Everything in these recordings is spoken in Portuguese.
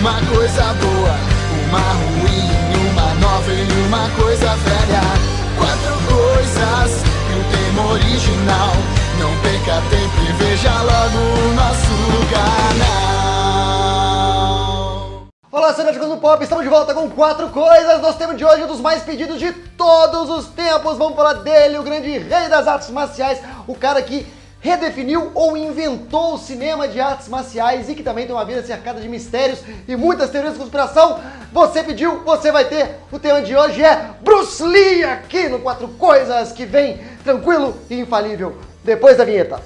uma coisa boa, uma ruim, uma nova e uma coisa velha. 4 coisas e o tema original. Não perca tempo e veja logo o nosso canal. Olá, fanáticos do pop, estamos de volta com 4 coisas. Nosso tema de hoje é um dos mais pedidos de todos os tempos. Vamos falar dele, o grande rei das artes marciais, o cara que redefiniu ou inventou o cinema de artes marciais e que também tem uma vida cercada de mistérios e muitas teorias de conspiração. Você pediu, você vai ter. O tema de hoje é Bruce Lee, aqui no 4 Coisas, que vem tranquilo e infalível depois da vinheta.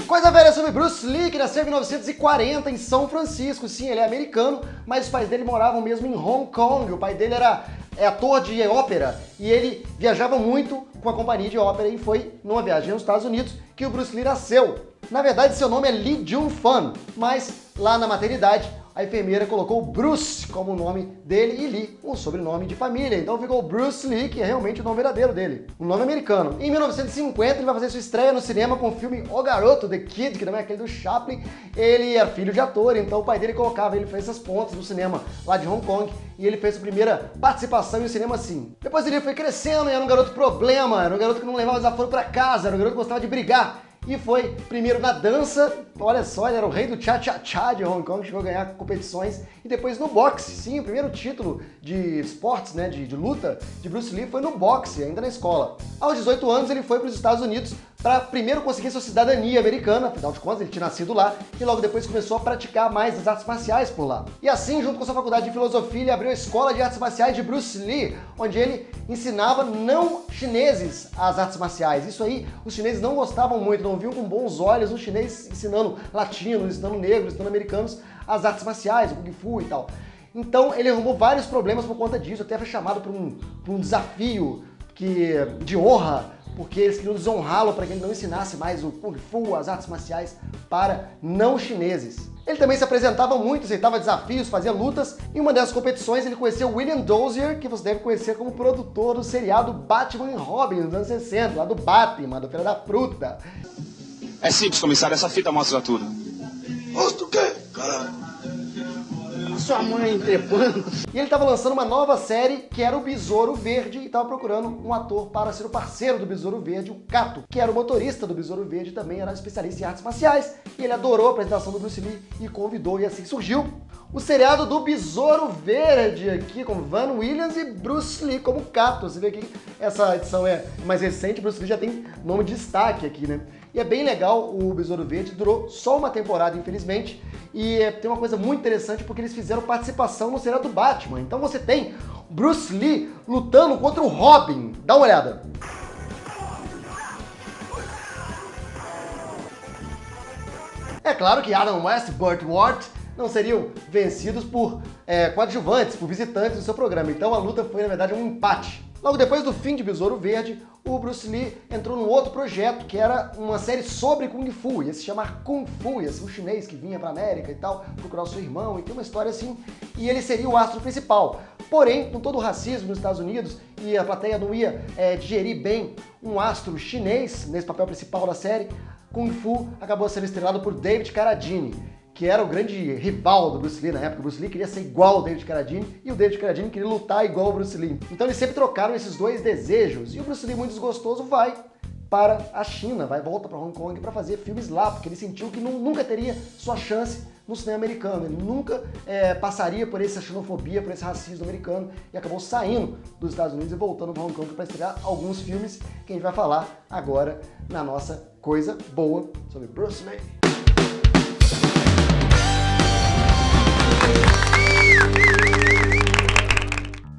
Coisa velha sobre Bruce Lee, que nasceu em 1940 em São Francisco. Sim, ele é americano, mas os pais dele moravam mesmo em Hong Kong. O pai dele era ator de ópera e ele viajava muito com a companhia de ópera e foi numa viagem aos Estados Unidos que o Bruce Lee nasceu. Na verdade, seu nome é Lee Jun-fan, mas lá na maternidade a enfermeira colocou Bruce como o nome dele e Lee, um sobrenome de família. Então ficou Bruce Lee, que é realmente o nome verdadeiro dele, um nome americano. Em 1950 ele vai fazer sua estreia no cinema com o filme O Garoto, The Kid, que também é aquele do Chaplin. Ele era filho de ator, então o pai dele colocava ele fez essas pontas no cinema lá de Hong Kong e ele fez sua primeira participação em um cinema assim. Depois ele foi crescendo e era um garoto problema, era um garoto que não levava desaforo pra casa, era um garoto que gostava de brigar. E foi primeiro na dança, olha só, ele era o rei do cha-cha-cha de Hong Kong, chegou a ganhar competições, e depois no boxe. Sim, o primeiro título de esportes, né, de luta de Bruce Lee foi no boxe, ainda na escola. Aos 18 anos ele foi para os Estados Unidos para primeiro conseguir sua cidadania americana, afinal de contas ele tinha nascido lá, e logo depois começou a praticar mais as artes marciais por lá. E assim, junto com sua faculdade de filosofia, ele abriu a Escola de Artes Marciais de Bruce Lee, onde ele ensinava não chineses as artes marciais. Isso aí, os chineses não gostavam muito, não viam com bons olhos os chineses ensinando latinos, ensinando negros, ensinando americanos as artes marciais, o Kung Fu e tal. Então ele arrumou vários problemas por conta disso, até foi chamado para um desafio de honra, porque eles queriam desonrá-lo para que ele não ensinasse mais o Kung Fu, as artes marciais, para não chineses. Ele também se apresentava muito, aceitava desafios, fazia lutas. Em uma dessas competições ele conheceu William Dozier, que você deve conhecer como produtor do seriado Batman e Robin, nos anos 60, lá do Batman, do Feira da Fruta. É simples, comissário, essa fita mostra tudo. Mostra o quê, caralho? Sua mãe trepando. E ele estava lançando uma nova série que era o Besouro Verde e estava procurando um ator para ser o parceiro do Besouro Verde, o Kato, que era o motorista do Besouro Verde e também era especialista em artes marciais. E ele adorou a apresentação do Bruce Lee e convidou, e assim surgiu o seriado do Besouro Verde aqui, com Van Williams e Bruce Lee como Kato. Você vê que essa edição é mais recente, Bruce Lee já tem nome de destaque aqui, né? E é bem legal, o Besouro Verde durou só uma temporada, infelizmente, e tem uma coisa muito interessante porque eles fizeram participação no seriado do Batman. Então você tem Bruce Lee lutando contra o Robin. Dá uma olhada. É claro que Adam West e Burt Ward não seriam vencidos por coadjuvantes, por visitantes do seu programa. Então a luta foi, na verdade, um empate. Logo depois do fim de Besouro Verde, o Bruce Lee entrou num outro projeto, que era uma série sobre Kung Fu, ia se chamar Kung Fu, ia ser um chinês que vinha pra América e tal, procurar o seu irmão, e tem uma história assim, e ele seria o astro principal. Porém, com todo o racismo nos Estados Unidos, e a plateia não ia digerir bem um astro chinês nesse papel principal da série, Kung Fu acabou sendo estrelado por David Carradine, que era o grande rival do Bruce Lee na época. O Bruce Lee queria ser igual ao David Carradine e o David Carradine queria lutar igual ao Bruce Lee. Então eles sempre trocaram esses dois desejos e o Bruce Lee, muito desgostoso, vai para a China, volta para Hong Kong para fazer filmes lá, porque ele sentiu que nunca teria sua chance no cinema americano. Ele nunca passaria por essa xenofobia, por esse racismo americano e acabou saindo dos Estados Unidos e voltando para Hong Kong para estrear alguns filmes que a gente vai falar agora na nossa coisa boa sobre Bruce Lee.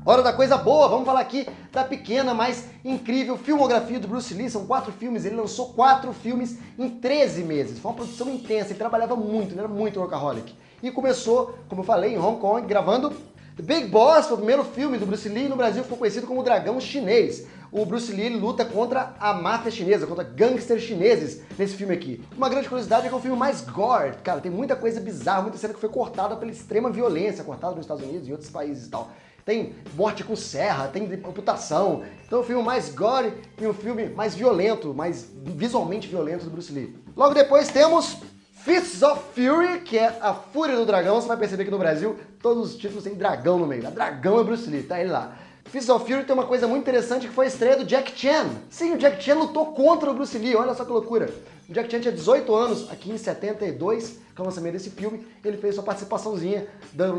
Hora da coisa boa, vamos falar aqui da pequena, mas incrível filmografia do Bruce Lee. São 4 filmes, ele lançou 4 filmes em 13 meses. Foi uma produção intensa, ele trabalhava muito, ele era muito workaholic. E começou, como eu falei, em Hong Kong, gravando The Big Boss, foi o primeiro filme do Bruce Lee, e no Brasil ficou conhecido como Dragão Chinês. O Bruce Lee luta contra a máfia chinesa, contra gangsters chineses nesse filme aqui. Uma grande curiosidade é que é um filme mais gore, cara, tem muita coisa bizarra, muita cena que foi cortada pela extrema violência, cortada nos Estados Unidos e outros países e tal. tem morte com serra, tem amputação. Então é um filme mais gore e um filme mais violento, mais visualmente violento do Bruce Lee. Logo depois temos Fists of Fury, que é a Fúria do Dragão. Você vai perceber que no Brasil todos os títulos têm dragão no meio. A dragão é Bruce Lee, tá ele lá. Fists of Fury tem uma coisa muito interessante que foi a estreia do Jack Chan. Sim, o Jack Chan lutou contra o Bruce Lee, olha só que loucura. O Jack Chan tinha 18 anos, aqui em 72, com o lançamento desse filme, ele fez sua participaçãozinha,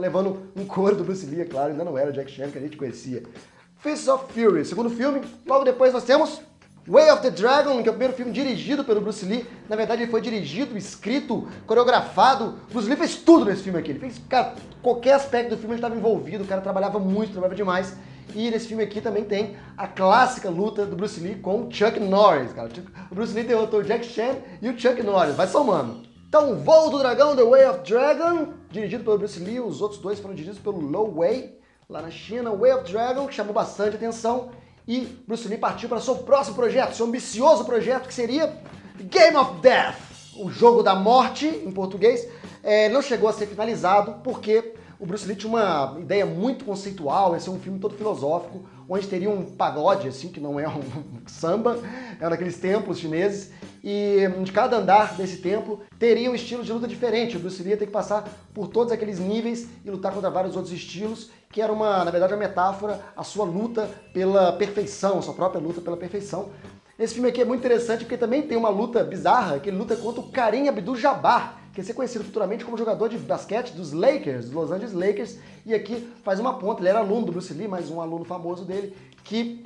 levando um couro do Bruce Lee, é claro, ainda não era o Jack Chan que a gente conhecia. Fists of Fury, segundo filme. Logo depois nós temos Way of the Dragon, que é o primeiro filme dirigido pelo Bruce Lee. Na verdade ele foi dirigido, escrito, coreografado. O Bruce Lee fez tudo nesse filme aqui. Ele fez, cara, qualquer aspecto do filme ele estava envolvido, o cara trabalhava muito, trabalhava demais. E nesse filme aqui também tem a clássica luta do Bruce Lee com o Chuck Norris, cara. O Bruce Lee derrotou o Jack Chan e o Chuck Norris, vai somando. Então, Voo do Dragão, The Way of Dragon, dirigido pelo Bruce Lee. Os outros dois foram dirigidos pelo Lo Wei, lá na China. Way of Dragon, que chamou bastante atenção. E Bruce Lee partiu para seu próximo projeto, seu ambicioso projeto, que seria Game of Death, o jogo da morte, em português. Não chegou a ser finalizado, porque o Bruce Lee tinha uma ideia muito conceitual, ia ser um filme todo filosófico, onde teria um pagode, assim, que não é um samba, é um daqueles templos chineses, e de cada andar desse templo teria um estilo de luta diferente. O Bruce Lee ia ter que passar por todos aqueles níveis e lutar contra vários outros estilos, que era na verdade, uma metáfora, a sua luta pela perfeição, a sua própria luta pela perfeição. Esse filme aqui é muito interessante porque também tem uma luta bizarra, que ele luta contra o Kareem Abdul-Jabbar, que ia ser conhecido futuramente como jogador de basquete dos Lakers, dos Los Angeles Lakers, e aqui faz uma ponta, ele era aluno do Bruce Lee, mas um aluno famoso dele, que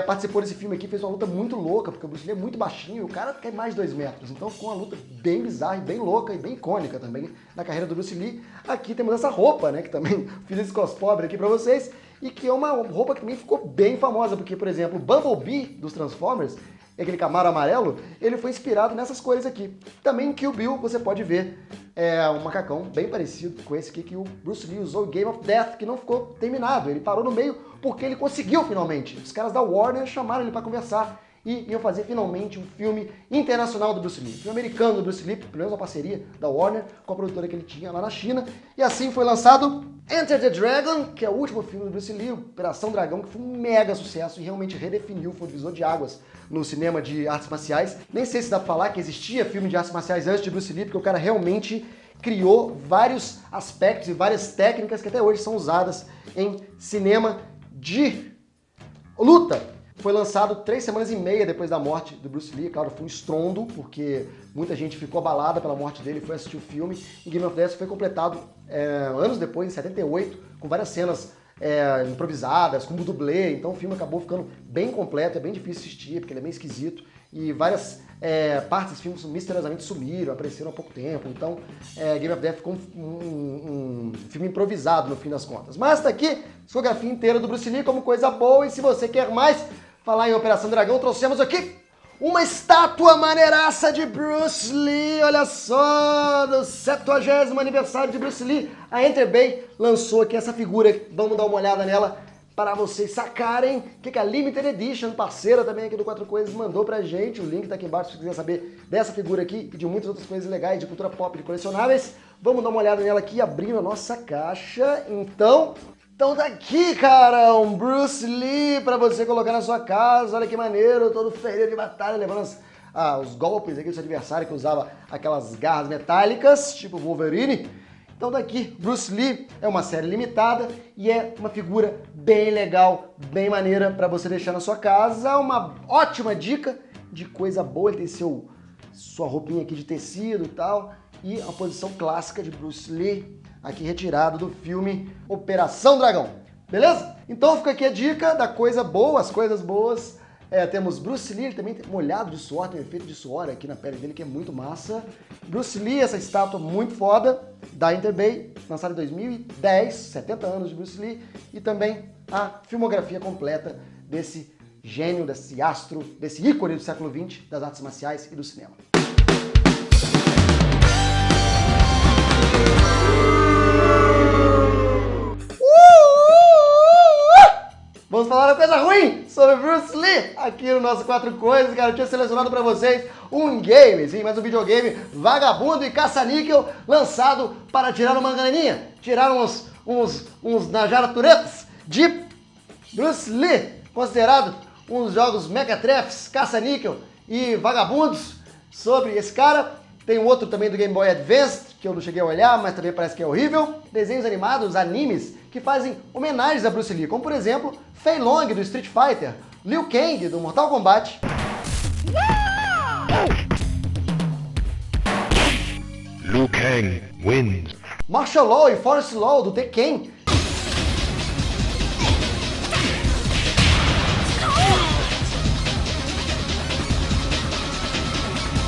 participou desse filme aqui, fez uma luta muito louca, porque o Bruce Lee é muito baixinho e o cara tem mais de 2 metros, então ficou uma luta bem bizarra e bem louca e bem icônica também na carreira do Bruce Lee. Aqui temos essa roupa, né, que também fiz esse cospobre aqui pra vocês, e que é uma roupa que também ficou bem famosa, porque, por exemplo, o Bumblebee dos Transformers, aquele Camaro amarelo, ele foi inspirado nessas cores aqui. Também em Kill Bill você pode ver um macacão bem parecido com esse aqui que o Bruce Lee usou em Game of Death, que não ficou terminado. Ele parou no meio porque ele conseguiu finalmente. Os caras da Warner chamaram ele para conversar e iam fazer finalmente um filme internacional do Bruce Lee. Um filme americano do Bruce Lee, pelo menos uma parceria da Warner com a produtora que ele tinha lá na China. E assim foi lançado Enter the Dragon, que é o último filme do Bruce Lee, Operação Dragão, que foi um mega sucesso e realmente redefiniu, foi um divisor de águas no cinema de artes marciais. Nem sei se dá pra falar que existia filme de artes marciais antes de Bruce Lee, porque o cara realmente criou vários aspectos e várias técnicas que até hoje são usadas em cinema de luta. Foi lançado 3 semanas e meia depois da morte do Bruce Lee. Claro, foi um estrondo, porque muita gente ficou abalada pela morte dele, foi assistir o filme. E Game of Death foi completado anos depois, em 78, com várias cenas improvisadas, com dublê. Então o filme acabou ficando bem completo, é bem difícil assistir, porque ele é bem esquisito. E várias partes desse filme misteriosamente sumiram, apareceram há pouco tempo. Então Game of Death ficou um filme improvisado no fim das contas. Mas tá aqui a discografia inteira do Bruce Lee como coisa boa. E se você quer mais falar em Operação Dragão, trouxemos aqui uma estátua maneiraça de Bruce Lee, olha só, do 70º aniversário de Bruce Lee. A Enterbay lançou aqui essa figura, vamos dar uma olhada nela para vocês sacarem que a Limited Edition, parceira também aqui do Quatro Coisas, mandou pra gente. O link tá aqui embaixo se você quiser saber dessa figura aqui e de muitas outras coisas legais de cultura pop, de colecionáveis. Vamos dar uma olhada nela aqui, abrindo a nossa caixa. Então tá aqui, cara, um Bruce Lee pra você colocar na sua casa. Olha que maneiro, todo ferreiro de batalha, levando os golpes aqui do seu adversário, que usava aquelas garras metálicas, tipo Wolverine. Então daqui, Bruce Lee é uma série limitada e é uma figura bem legal, bem maneira pra você deixar na sua casa. Uma ótima dica de coisa boa, ele tem sua roupinha aqui de tecido e tal. E a posição clássica de Bruce Lee, aqui retirado do filme Operação Dragão. Beleza? Então fica aqui a dica da coisa boa, as coisas boas. Temos Bruce Lee, ele também tem molhado de suor, tem um efeito de suor aqui na pele dele que é muito massa. Bruce Lee, essa estátua muito foda, da Enterbay, lançada em 2010, 70 anos de Bruce Lee. E também a filmografia completa desse gênio, desse astro, desse ícone do século XX, das artes marciais e do cinema. Vamos falar uma coisa ruim sobre Bruce Lee aqui no nosso Quatro Coisas, cara. Eu tinha selecionado pra vocês um game, sim, mas um videogame vagabundo e caça-níquel lançado para tirar uma graninha, tirar uns Najara Turetas de Bruce Lee, considerado um dos jogos mequetrefes, caça-níquel e vagabundos sobre esse cara. Tem outro também do Game Boy Advance, que eu não cheguei a olhar, mas também parece que é horrível. Desenhos animados, animes, que fazem homenagens a Bruce Lee, como por exemplo, Fei Long do Street Fighter, Liu Kang do Mortal Kombat. Liu Kang wins. Martial Law e Force Law do Tekken.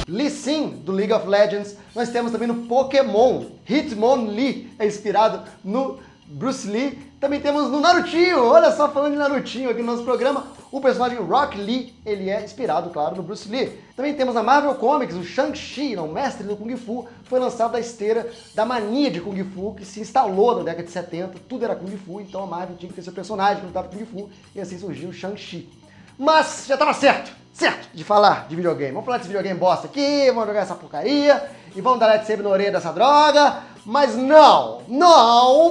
Lee Sin, do League of Legends. Nós temos também no Pokémon. Hitmonlee é inspirado no Bruce Lee. Também temos no Narutinho, olha só, falando de Narutinho aqui no nosso programa, o personagem Rock Lee, ele é inspirado, claro, no Bruce Lee. Também temos na Marvel Comics, o Shang-Chi, o mestre do Kung Fu, foi lançado da esteira da mania de Kung Fu, que se instalou na década de 70, tudo era Kung Fu, então a Marvel tinha que ter seu personagem que lutava Kung Fu, e assim surgiu o Shang-Chi. Mas já estava certo de falar de videogame. Vamos falar desse videogame bosta aqui, vamos jogar essa porcaria e vamos dar lightsaber na orelha dessa droga. Mas não,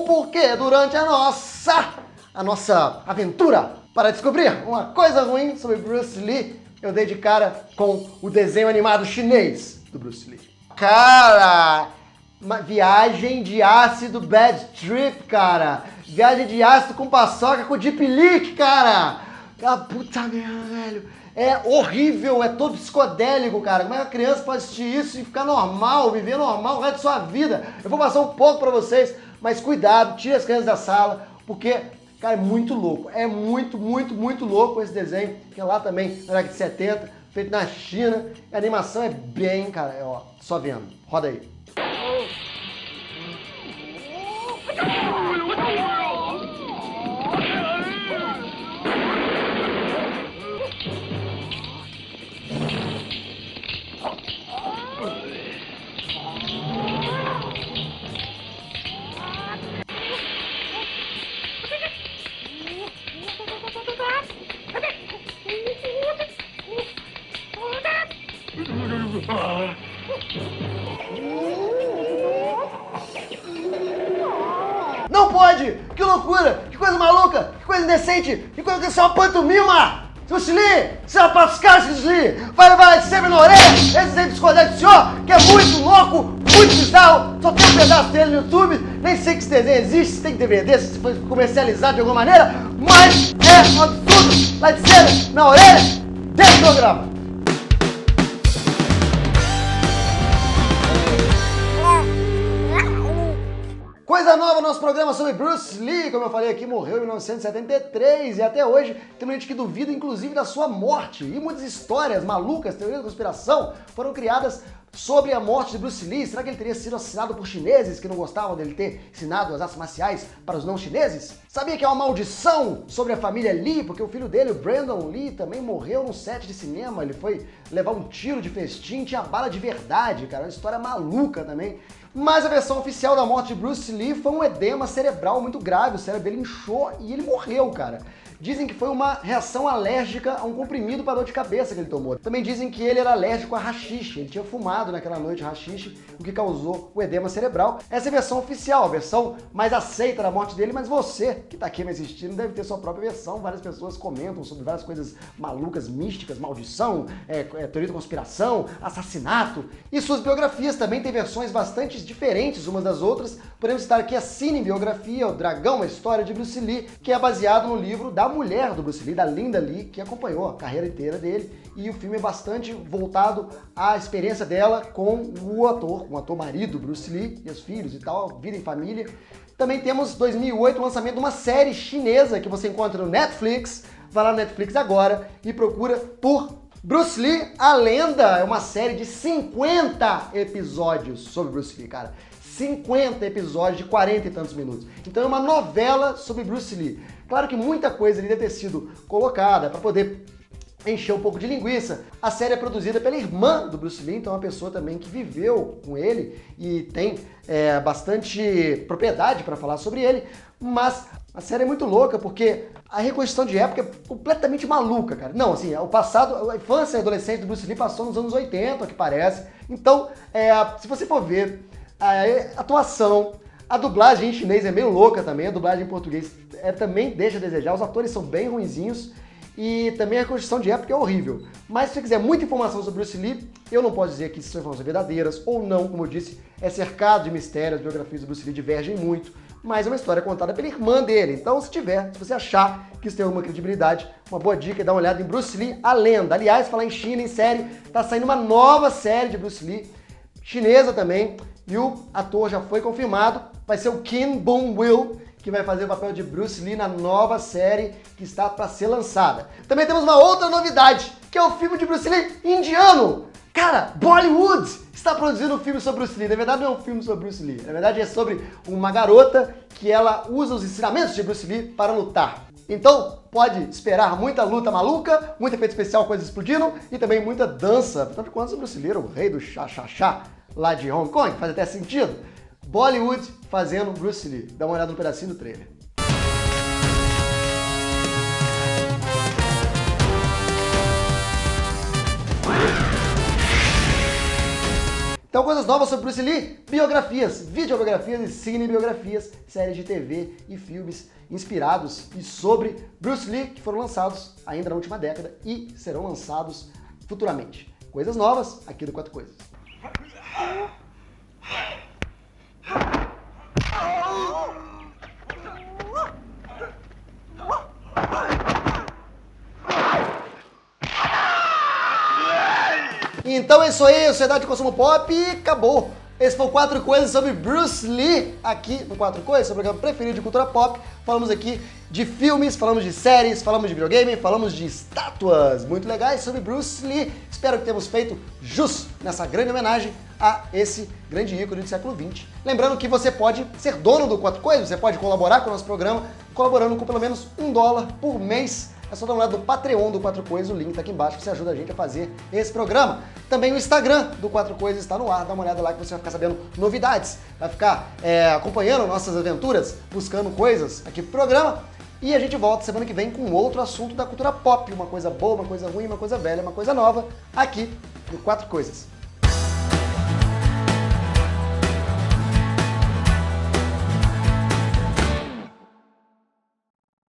porque durante a nossa aventura para descobrir uma coisa ruim sobre Bruce Lee, eu dei de cara com o desenho animado chinês do Bruce Lee. Cara, uma viagem de ácido Bad Trip, cara. Viagem de ácido com paçoca com Deep Leak, cara. Ah, puta merda, velho. É horrível, é todo psicodélico, cara. Como é que a criança pode assistir isso e ficar normal, viver normal o resto da sua vida? Eu vou passar um pouco pra vocês, mas cuidado, tire as crianças da sala, porque, cara, é muito louco. É muito louco esse desenho, que é lá também, na década de 70, feito na China. A animação é bem, cara, ó, só vendo. Roda aí. Não pode! Que loucura! Que coisa maluca! Que coisa indecente! Que coisa que isso é uma pantomima! Bruce Lee! Você vai para os caras, Bruce Lee! Vai levar sempre na orelha! Esse desenho discordante do senhor, que é muito louco, muito bizarro! Só tem um pedaço dele no YouTube, nem sei que esse desenho existe, se tem DVD, se foi comercializado de alguma maneira, mas é um absurdo! Lightsaber na orelha desse programa! Coisa nova no nosso programa sobre Bruce Lee, como eu falei aqui, morreu em 1973 e até hoje tem gente que duvida inclusive da sua morte. E muitas histórias malucas, teorias da conspiração foram criadas sobre a morte de Bruce Lee. Será que ele teria sido assassinado por chineses que não gostavam dele ter ensinado as artes marciais para os não chineses? Sabia que é uma maldição sobre a família Lee, porque o filho dele, o Brandon Lee, também morreu num set de cinema. Ele foi levar um tiro de festim, tinha bala de verdade, cara, uma história maluca também. Mas a versão oficial da morte de Bruce Lee foi um edema cerebral muito grave, o cérebro dele inchou e ele morreu, cara. Dizem que foi uma reação alérgica a um comprimido para dor de cabeça que ele tomou. Também dizem que ele era alérgico a haxixe, ele tinha fumado naquela noite haxixe, o que causou o edema cerebral. Essa é a versão oficial, a versão mais aceita da morte dele, mas você que tá aqui me assistindo deve ter sua própria versão. Várias pessoas comentam sobre várias coisas malucas, místicas, maldição, teoria da conspiração, assassinato. E suas biografias também têm versões bastante diferentes umas das outras. Podemos citar aqui a Cine Biografia, O Dragão, a História de Bruce Lee, que é baseado no livro da mulher do Bruce Lee, da Linda Lee, que acompanhou a carreira inteira dele, e o filme é bastante voltado à experiência dela com o ator marido Bruce Lee, e os filhos e tal, vida em família. Também temos 2008 o lançamento de uma série chinesa que você encontra no Netflix. Vai lá no Netflix agora e procura por Bruce Lee, a Lenda. É uma série de 50 episódios sobre Bruce Lee, cara. 50 episódios de 40 e tantos minutos. Então é uma novela sobre Bruce Lee. Claro que muita coisa ali deve ter sido colocada para poder encher um pouco de linguiça. A série é produzida pela irmã do Bruce Lee, então é uma pessoa também que viveu com ele e tem bastante propriedade para falar sobre ele, mas a série é muito louca porque a reconstrução de época é completamente maluca, cara. Não, assim, o passado, a infância e adolescência do Bruce Lee passou nos anos 80, que parece. Então, se você for ver a atuação, A dublagem em chinês é meio louca também, a dublagem em português também deixa a desejar, os atores são bem ruinzinhos e também a reconstrução de época é horrível. Mas se você quiser muita informação sobre Bruce Lee, eu não posso dizer que isso são informações verdadeiras ou não, como eu disse, é cercado de mistérios, as biografias do Bruce Lee divergem muito, mas é uma história contada pela irmã dele. Então, se você achar que isso tem alguma credibilidade, uma boa dica é dar uma olhada em Bruce Lee, a lenda. Aliás, falar em China, em série, tá saindo uma nova série de Bruce Lee, chinesa também, e o ator já foi confirmado, vai ser o Kim Bong-will, que vai fazer o papel de Bruce Lee na nova série que está para ser lançada. Também temos uma outra novidade, que é o filme de Bruce Lee indiano. Cara, Bollywood está produzindo um filme sobre Bruce Lee. Na verdade, não é um filme sobre Bruce Lee. Na verdade, é sobre uma garota que ela usa os ensinamentos de Bruce Lee para lutar. Então, pode esperar muita luta maluca, muito efeito especial, coisas explodindo e também muita dança. Afinal de contas, o Bruce Lee era o rei do cha-cha-cha lá de Hong Kong. Faz até sentido. Bollywood fazendo Bruce Lee. Dá uma olhada no pedacinho do trailer. Então, coisas novas sobre Bruce Lee, biografias, videobiografias e cinebiografias, séries de TV e filmes inspirados e sobre Bruce Lee que foram lançados ainda na última década e serão lançados futuramente. Coisas novas aqui do Quatro Coisas. Então é isso aí, Sociedade de Consumo Pop, e acabou. Esse foi o Quatro Coisas sobre Bruce Lee, aqui no Quatro Coisas, seu programa preferido de cultura pop. Falamos aqui de filmes, falamos de séries, falamos de videogame, falamos de estátuas muito legais sobre Bruce Lee. Espero que tenhamos feito jus nessa grande homenagem a esse grande ícone do século XX. Lembrando que você pode ser dono do Quatro Coisas, você pode colaborar com o nosso programa, colaborando com pelo menos $1 por mês. É só dar uma olhada no Patreon do Quatro Coisas, o link tá aqui embaixo, que você ajuda a gente a fazer esse programa. Também o Instagram do Quatro Coisas está no ar, dá uma olhada lá que você vai ficar sabendo novidades, vai ficar acompanhando nossas aventuras, buscando coisas aqui pro programa. E a gente volta semana que vem com outro assunto da cultura pop, uma coisa boa, uma coisa ruim, uma coisa velha, uma coisa nova, aqui no Quatro Coisas.